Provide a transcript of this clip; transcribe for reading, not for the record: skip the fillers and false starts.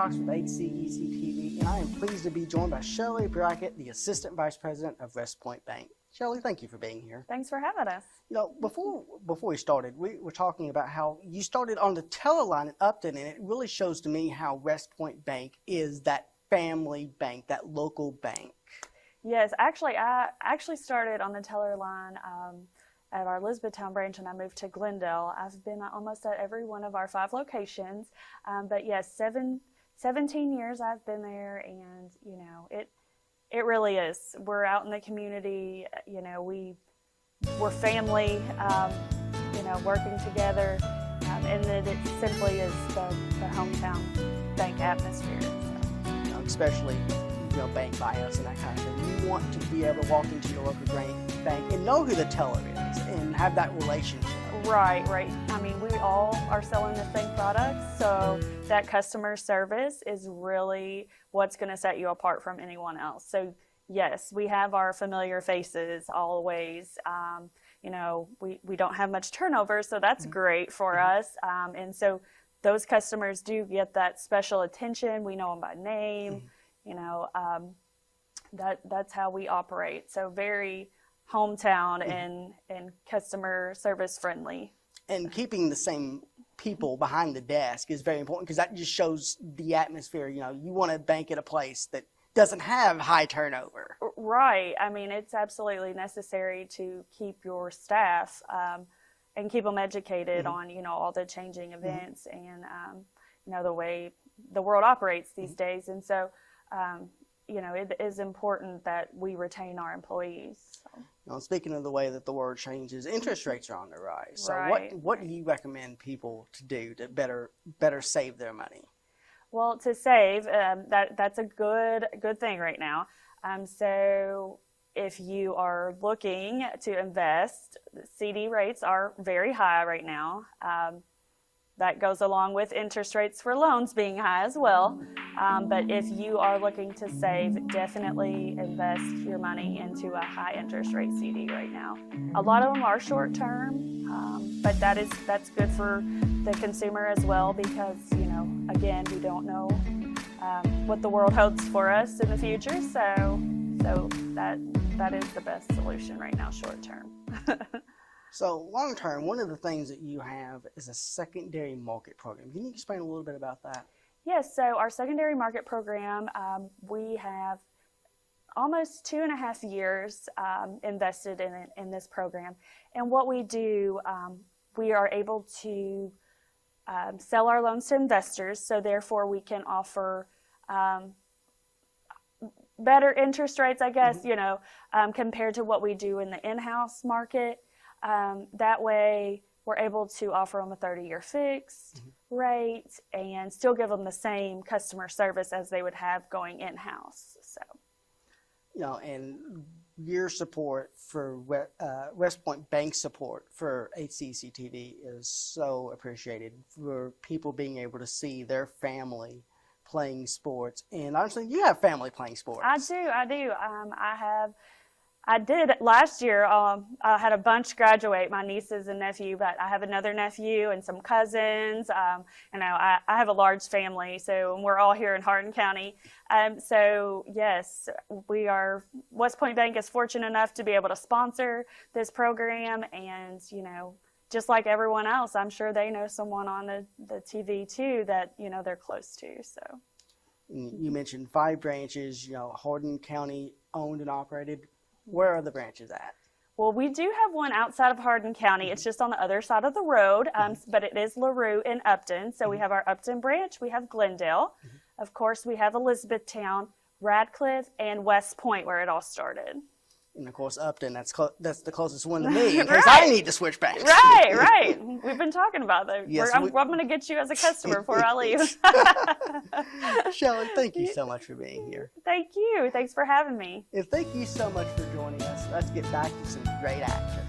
Cox with HCEC-TV, and I am pleased to be joined by Shelley Brackett, the Assistant Vice President of West Point Bank. Shelley, thank you for being here. Thanks for having us. You know, before we started, we were talking about how you started on the teller line at Upton, and it really shows to me how West Point Bank is that family bank, that local bank. Yes, actually, I started on the teller line at our Elizabethtown branch, and I moved to Glendale. I've been almost at every one of our 5 locations, but yes, 17 years I've been there, and you know, it really is. We're out in the community, you know, we're family, you know, working together, and that it simply is the hometown bank atmosphere. So. You know, especially, you know, bank by us and that kind of thing. You want to be able to walk into your local bank and know who the teller is and have that relationship. Right. I mean, we all are selling the same products, so that customer service is really what's going to set you apart from anyone else. So yes, we have our familiar faces always. You know, we don't have much turnover, so that's great for us. And so those customers do get that special attention. We know them by name. You know, that's how we operate. So very hometown and customer service friendly. And keeping the same people behind the desk is very important because that just shows the atmosphere. You know, you want to bank at a place that doesn't have high turnover. Right. I mean, it's absolutely necessary to keep your staff and keep them educated on, you know, all the changing events and, you know, the way the world operates these days. And so, you know, it is important that we retain our employees. So. Now, speaking of the way that the world changes, interest rates are on the rise. So Right. what do you recommend people to do to better save their money? Well, to save, that's a good thing right now. So if you are looking to invest, CD rates are very high right now. That goes along with interest rates for loans being high as well. But if you are looking to save, definitely invest your money into a high interest rate CD right now. A lot of them are short term, but that's good for the consumer as well because, you know, again, we don't know what the world holds for us in the future. So that is the best solution right now, short term. So long term, one of the things that you have is a secondary market program. Can you explain a little bit about that? Yes, so our secondary market program, we have almost 2.5 years invested in this program. And what we do, we are able to sell our loans to investors, so therefore we can offer better interest rates, I guess, you know, compared to what we do in the in-house market. That way we're able to offer them a 30-year fixed rate and still give them the same customer service as they would have going in-house. So, you know, and your support for West Point Bank support for HCEC-TV is so appreciated for people being able to see their family playing sports. And honestly, you have family playing sports. I do. I did last year. I had a bunch graduate, my nieces and nephew, but I have another nephew and some cousins. You know, I have a large family, so we're all here in Hardin County. So yes, West Point Bank is fortunate enough to be able to sponsor this program, and you know, just like everyone else, I'm sure they know someone on the TV too that, you know, they're close to. So. You mentioned 5 branches, you know, Hardin County owned and operated. Where are the branches at? Well, we do have one outside of Hardin County. It's just on the other side of the road, but it is LaRue in Upton. So we have our Upton branch, we have Glendale. Of course, we have Elizabethtown, Radcliffe, and West Point where it all started. And of course, Upton, that's the closest one to me in case I need to switch banks. Right. We've been talking about that. Yes, I'm going to get you as a customer before I leave. Shelley, thank you so much for being here. Thank you. Thanks for having me. And thank you so much for joining us. Let's get back to some great action.